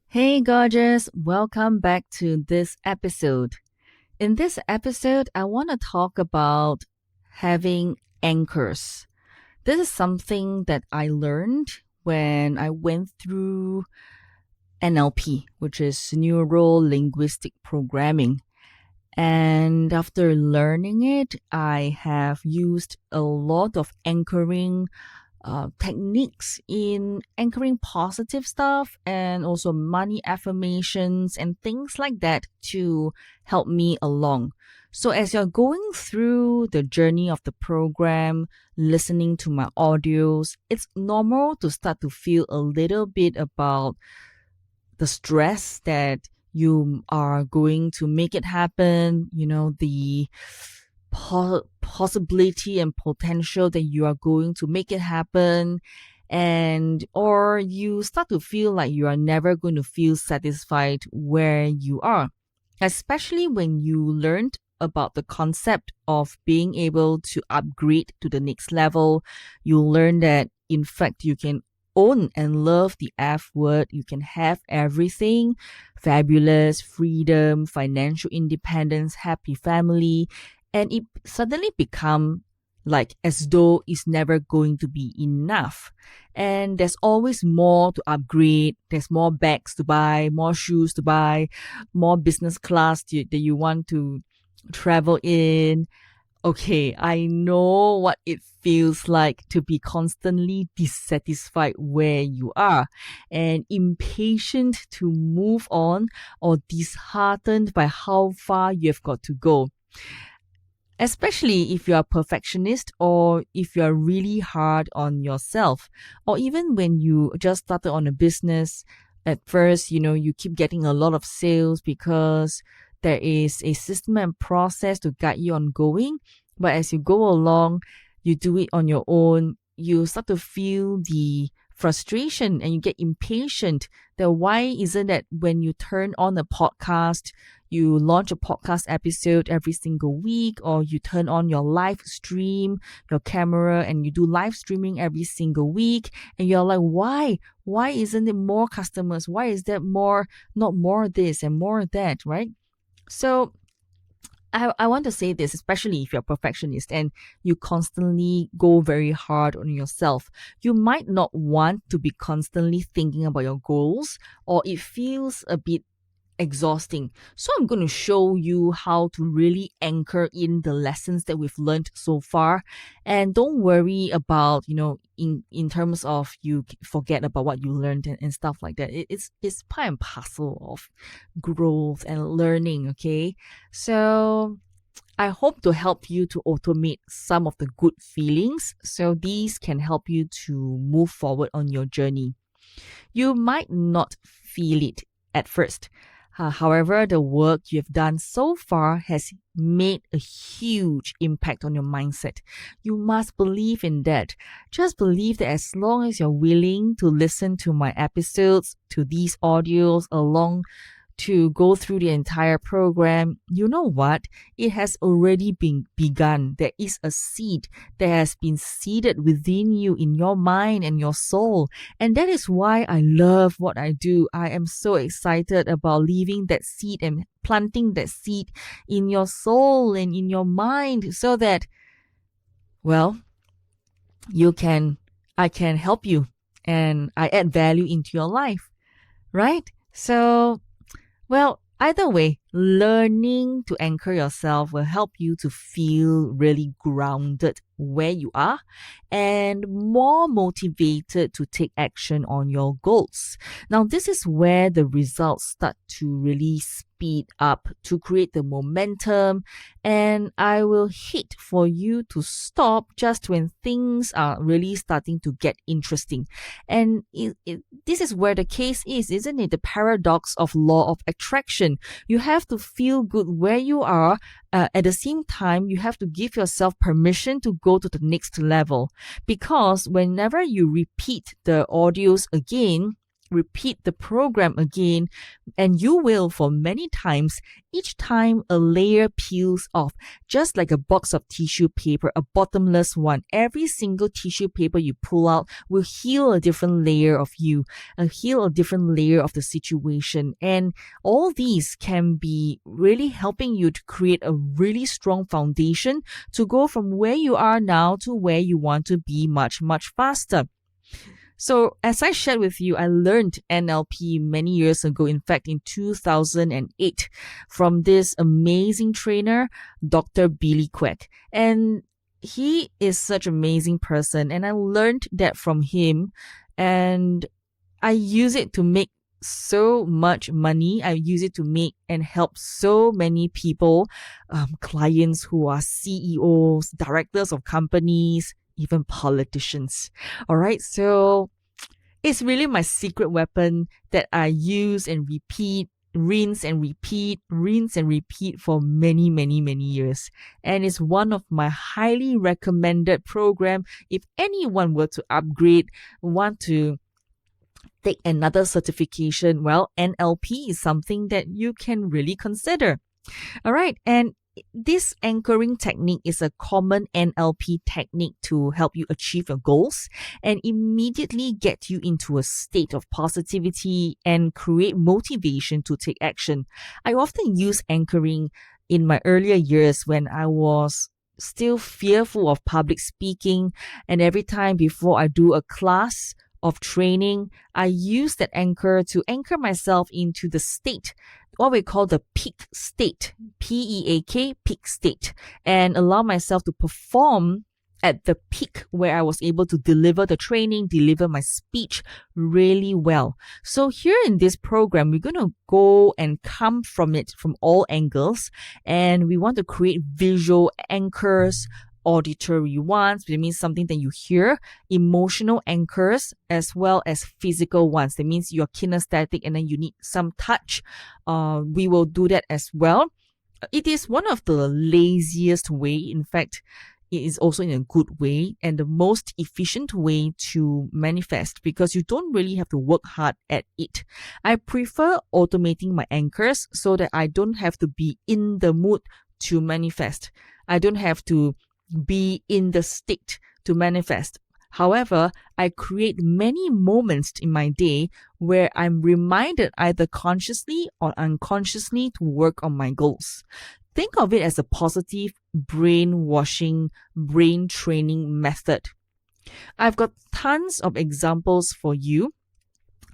Hey, gorgeous! Welcome back to this episode. In this episode, I want to talk about having anchors. This is something that I learned when I went through NLP, which is Neuro Linguistic Programming. And after learning it, I have used a lot of anchoring techniques in anchoring positive stuff and also money affirmations and things like that to help me along. So as you're going through the journey of the program, listening to my audios, it's normal to start to feel a little bit about the stress that you are going to make it happen, the possibility and potential that you are going to make it happen, and or you start to feel like you are never going to feel satisfied where you are, especially when you learned about the concept of being able to upgrade to the next level. You learn that in fact you can own and love the F word. You can have everything: fabulous, freedom, financial independence, happy family. And it suddenly become like as though it's never going to be enough. And there's always more to upgrade. There's more bags to buy, more shoes to buy, more business class that you want to travel in. Okay, I know what it feels like to be constantly dissatisfied where you are and impatient to move on, or disheartened by how far you've got to go. Especially if you're a perfectionist, or if you're really hard on yourself, or even when you just started on a business. At first, you keep getting a lot of sales because there is a system and process to guide you on going. But as you go along, you do it on your own, you start to feel the frustration and you get impatient. That why isn't that when you turn on a podcast, you launch a podcast episode every single week, or you turn on your live stream, your camera, and you do live streaming every single week, and you're like, why isn't it more customers? Why is that not more this and more that, right? So I want to say this, especially if you're a perfectionist and you constantly go very hard on yourself. You might not want to be constantly thinking about your goals, or it feels a bit exhausting. So I'm going to show you how to really anchor in the lessons that we've learned so far. And don't worry about, in terms of you forget about what you learned and stuff like that. It's part and parcel of growth and learning, okay? So I hope to help you to automate some of the good feelings, so these can help you to move forward on your journey. You might not feel it at first. However, the work you've done so far has made a huge impact on your mindset. You must believe in that. Just believe that as long as you're willing to listen to my episodes, to these audios along to go through the entire program, you know what? It has already been begun. There is a seed that has been seeded within you, in your mind and your soul. And that is why I love what I do. I am so excited about leaving that seed and planting that seed in your soul and in your mind, so that, well, I can help you and I add value into your life, right? So, well, either way, learning to anchor yourself will help you to feel really grounded where you are and more motivated to take action on your goals. Now, this is where the results start to really speed up, to create the momentum, and I will hate for you to stop just when things are really starting to get interesting. And this is where the case is, isn't it? The paradox of law of attraction. You have to feel good where you are. At the same time, you have to give yourself permission to go to the next level, because whenever you repeat the audios again, repeat the program again, and you will for many times. Each time a layer peels off, just like a box of tissue paper, a bottomless one. Every single tissue paper you pull out will heal a different layer of you, heal a different layer of the situation. And all these can be really helping you to create a really strong foundation to go from where you are now to where you want to be much, much faster. So as I shared with you, I learned NLP many years ago, in fact, in 2008, from this amazing trainer, Dr. Billy Quack. And he is such an amazing person. And I learned that from him. And I use it to make so much money. I use it to make and help so many people, clients who are CEOs, directors of companies, even politicians. All right. So it's really my secret weapon that I use and repeat, rinse and repeat for many, many, many years. And it's one of my highly recommended program. If anyone were to upgrade, want to take another certification, well, NLP is something that you can really consider. All right. And this anchoring technique is a common NLP technique to help you achieve your goals and immediately get you into a state of positivity and create motivation to take action. I often use anchoring in my earlier years when I was still fearful of public speaking, and every time before I do a class of training, I use that anchor to anchor myself into the state, what we call the peak state, P-E-A-K, peak state, and allow myself to perform at the peak where I was able to deliver the training, deliver my speech really well. So here in this program, we're going to go and come from it from all angles, and we want to create visual anchors, auditory ones, that means something that you hear, emotional anchors, as well as physical ones. That means you're kinesthetic and then you need some touch. We will do that as well. It is one of the laziest way. In fact, it is also in a good way and the most efficient way to manifest because you don't really have to work hard at it. I prefer automating my anchors so that I don't have to be in the mood to manifest. I don't have to be in the state to manifest. However, I create many moments in my day where I'm reminded either consciously or unconsciously to work on my goals. Think of it as a positive brainwashing, brain training method. I've got tons of examples for you,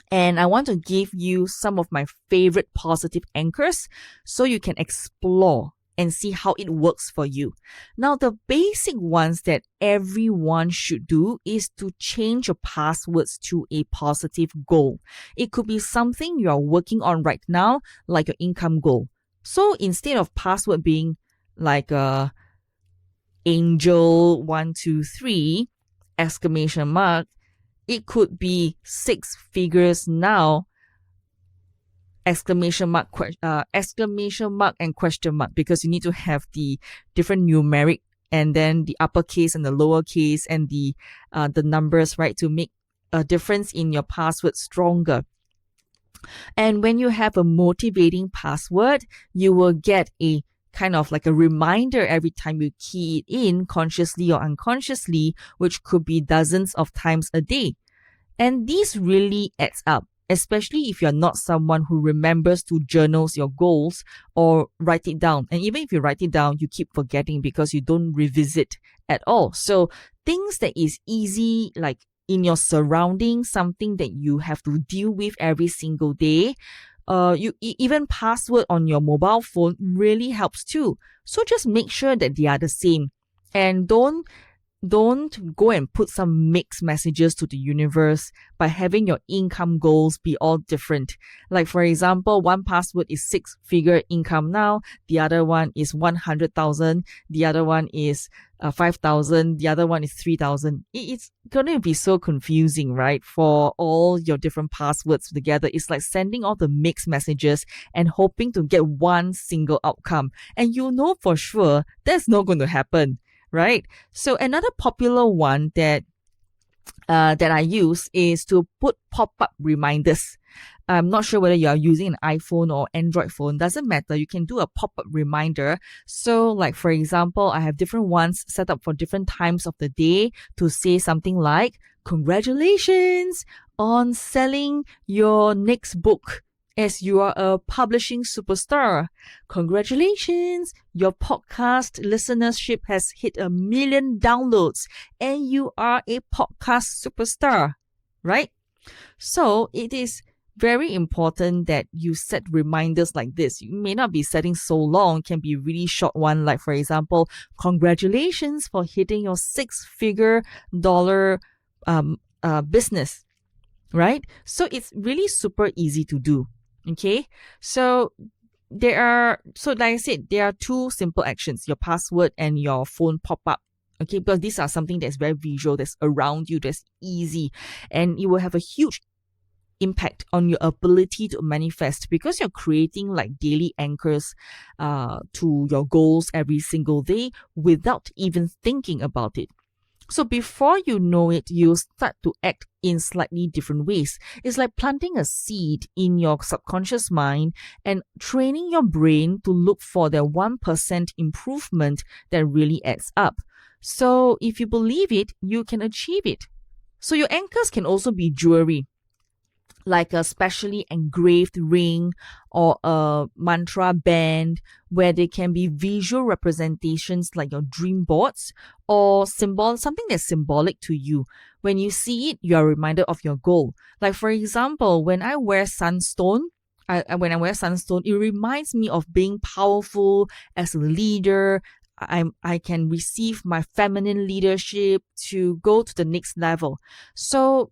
and I want to give you some of my favorite positive anchors so you can explore and see how it works for you. Now, the basic ones that everyone should do is to change your passwords to a positive goal. It could be something you are working on right now, like your income goal. So instead of password being like angel123 exclamation mark, it could be 6 figures now exclamation mark and question mark, because you need to have the different numeric and then the uppercase and the lowercase and the numbers, right, to make a difference in your password stronger. And when you have a motivating password, you will get a kind of like a reminder every time you key it in, consciously or unconsciously, which could be dozens of times a day. And these really adds up, especially if you're not someone who remembers to journal your goals or write it down. And even if you write it down, you keep forgetting because you don't revisit at all. So things that is easy, like in your surroundings, something that you have to deal with every single day, even password on your mobile phone really helps too. So just make sure that they are the same, and don't go and put some mixed messages to the universe by having your income goals be all different. Like, for example, one password is 6-figure income now, the other one is 100,000, the other one is 5,000, the other one is 3,000. It's going to be so confusing, right? For all your different passwords together. It's like sending all the mixed messages and hoping to get one single outcome. And you know for sure that's not going to happen, right? So another popular one that that I use is to put pop-up reminders. I'm not sure whether you are using an iPhone or Android phone. Doesn't matter. You can do a pop-up reminder. So like, for example, I have different ones set up for different times of the day to say something like, congratulations on selling your next book as you are a publishing superstar. Congratulations, your podcast listenership has hit 1 million downloads and you are a podcast superstar, right? So it is very important that you set reminders like this. You may not be setting so long, can be really short one, like for example, congratulations for hitting your 6-figure dollar business, right? So it's really super easy to do. Okay, so like I said, there are 2 simple actions, your password and your phone pop-up. Okay, because these are something that's very visual, that's around you, that's easy, and it will have a huge impact on your ability to manifest because you're creating like daily anchors to your goals every single day without even thinking about it. So before you know it, you start to act in slightly different ways. It's like planting a seed in your subconscious mind and training your brain to look for the 1% improvement that really adds up. So if you believe it, you can achieve it. So your anchors can also be jewelry, like a specially engraved ring or a mantra band, where they can be visual representations like your dream boards or something that's symbolic to you. When you see it, you are reminded of your goal. Like for example, when I wear sunstone, it reminds me of being powerful as a leader. I can receive my feminine leadership to go to the next level. So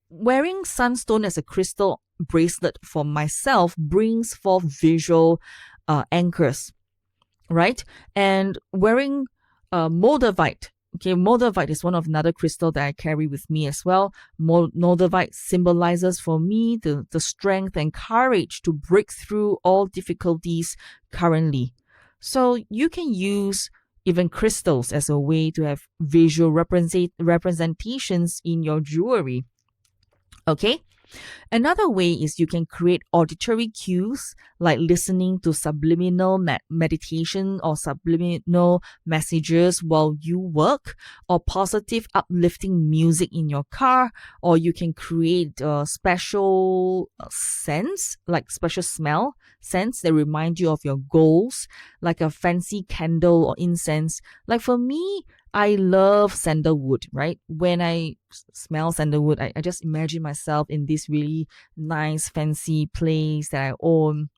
wearing sunstone as a crystal bracelet for myself brings forth visual anchors, right? And wearing moldavite. Okay, moldavite is one of another crystal that I carry with me as well. Moldavite symbolizes for me the strength and courage to break through all difficulties currently. So you can use even crystals as a way to have visual representations in your jewelry. Okay? Another way is you can create auditory cues, like listening to subliminal meditation or subliminal messages while you work, or positive uplifting music in your car, or you can create a special scents, like special smell scents that remind you of your goals, like a fancy candle or incense. Like for me, I love sandalwood, right? When I smell sandalwood, I just imagine myself in this really nice, fancy place that I own,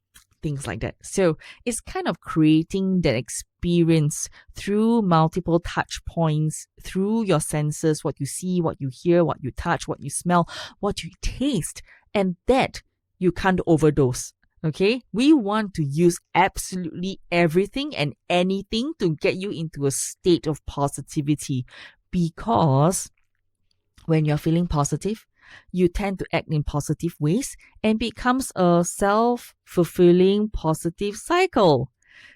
things like that. So it's kind of creating that experience through multiple touch points, through your senses, what you see, what you hear, what you touch, what you smell, what you taste, and that you can't overdose. Okay, we want to use absolutely everything and anything to get you into a state of positivity, because when you're feeling positive, you tend to act in positive ways and becomes a self-fulfilling positive cycle.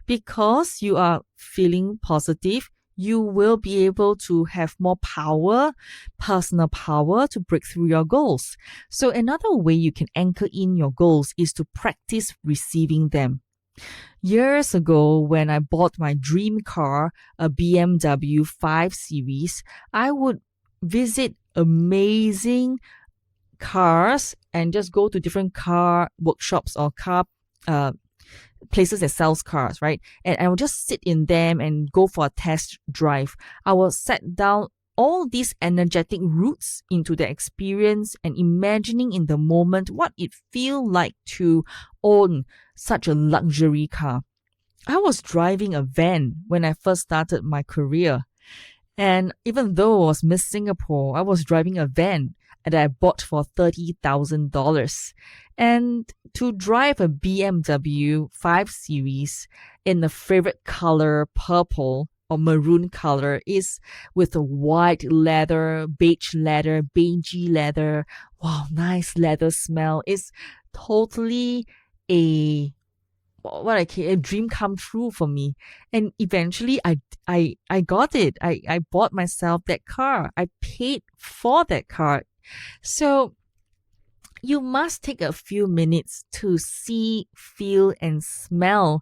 Because you are feeling positive, you will be able to have more power, personal power to break through your goals. So another way you can anchor in your goals is to practice receiving them. Years ago, when I bought my dream car, a BMW 5 Series, I would visit amazing cars and just go to different car workshops or car places that sells cars, right? And I will just sit in them and go for a test drive. I will set down all these energetic roots into the experience and imagining in the moment what it feels like to own such a luxury car. I was driving a van when I first started my career. And even though I was Miss Singapore, I was driving a van that I bought for $30,000. And to drive a BMW 5 Series in the favorite color, purple or maroon color, is with a white leather, beigey leather. Wow, nice leather smell. It's totally a dream come true for me. And eventually I got it. I bought myself that car. I paid for that car. So you must take a few minutes to see, feel, and smell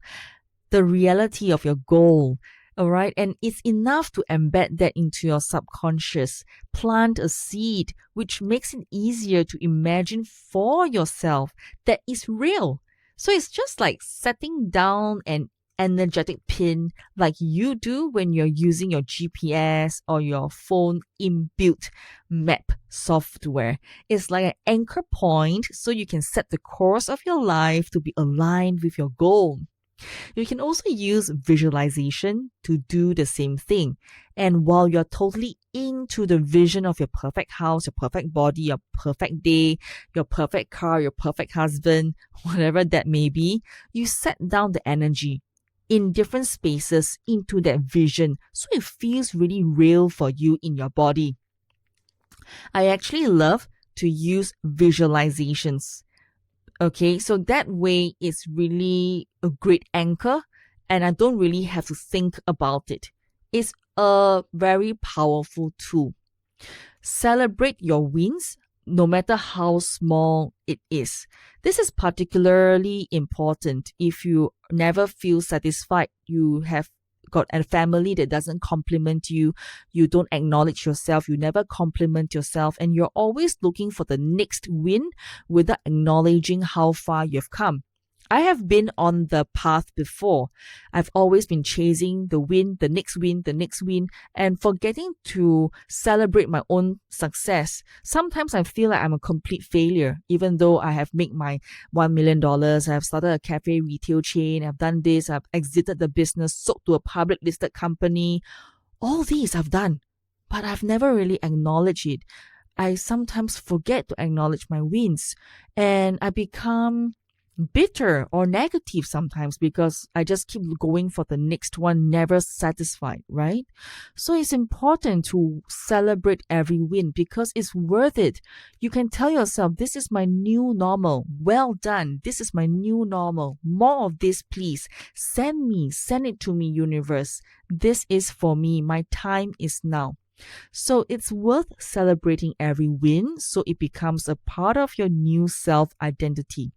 the reality of your goal. All right. And it's enough to embed that into your subconscious, plant a seed, which makes it easier to imagine for yourself that is real. So it's just like setting down an energetic pin like you do when you're using your GPS or your phone inbuilt map software. It's like an anchor point so you can set the course of your life to be aligned with your goal. You can also use visualization to do the same thing. And while you're totally into the vision of your perfect house, your perfect body, your perfect day, your perfect car, your perfect husband, whatever that may be, you set down the energy in different spaces into that vision so it feels really real for you in your body. I actually love to use visualizations. Okay, so that way it's really a great anchor and I don't really have to think about it. It's a very powerful tool. Celebrate your wins, no matter how small it is. This is particularly important if you never feel satisfied, you have got a family that doesn't compliment you, you don't acknowledge yourself, you never compliment yourself, and you're always looking for the next win without acknowledging how far you've come. I have been on the path before. I've always been chasing the win, the next win, and forgetting to celebrate my own success. Sometimes I feel like I'm a complete failure, even though I have made my $1 million. I've started a cafe retail chain. I've done this. I've exited the business, sold to a public listed company. All these I've done, but I've never really acknowledged it. I sometimes forget to acknowledge my wins, and I become bitter or negative sometimes because I just keep going for the next one, never satisfied, right? So it's important to celebrate every win because it's worth it. You can tell yourself, this is my new normal. Well done. This is my new normal. More of this, please. Send it to me, universe. This is for me. My time is now. So it's worth celebrating every win so it becomes a part of your new self-identity.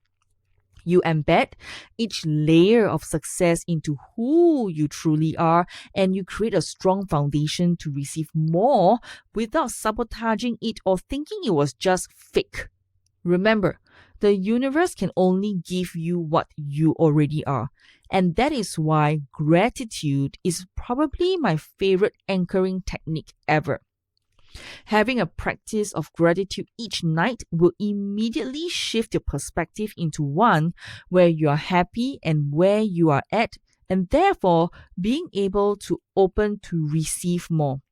You embed each layer of success into who you truly are, and you create a strong foundation to receive more without sabotaging it or thinking it was just fake. Remember, the universe can only give you what you already are. And that is why gratitude is probably my favorite anchoring technique ever. Having a practice of gratitude each night will immediately shift your perspective into one where you are happy and where you are at, and therefore being able to open to receive more.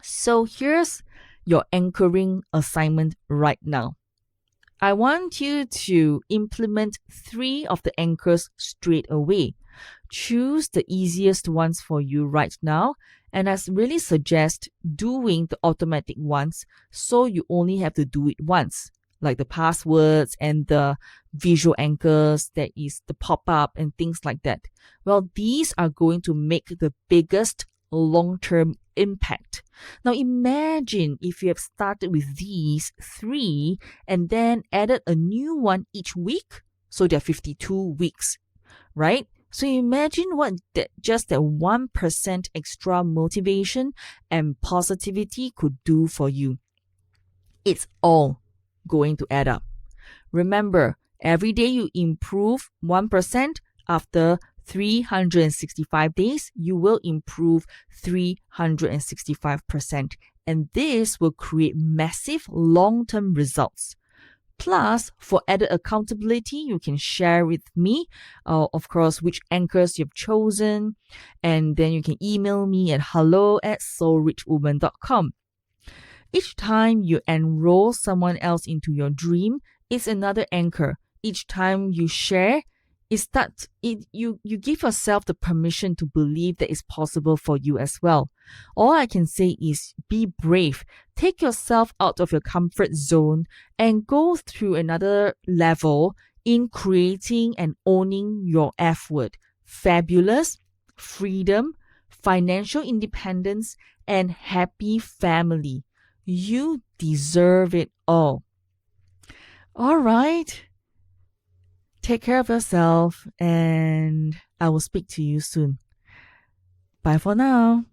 So here's your anchoring assignment right now. I want you to implement 3 of the anchors straight away. Choose the easiest ones for you right now, and I really suggest doing the automatic ones so you only have to do it once, like the passwords and the visual anchors, that is the pop-up and things like that. Well, these are going to make the biggest long-term impact. Now imagine if you have started with these 3 and then added a new one each week, so there are 52 weeks, right? So imagine what just that 1% extra motivation and positivity could do for you. It's all going to add up. Remember, every day you improve 1%, after 365 days, you will improve 365%. And this will create massive long-term results. Plus, for added accountability, you can share with me, of course, which anchors you've chosen. And then you can email me at hello@soulrichwoman.com. Each time you enroll someone else into your dream, it's another anchor. Each time you share, you give yourself the permission to believe that it's possible for you as well. All I can say is be brave. Take yourself out of your comfort zone and go through another level in creating and owning your F word. Fabulous, freedom, financial independence, and happy family. You deserve it all. All right. Take care of yourself, and I will speak to you soon. Bye for now.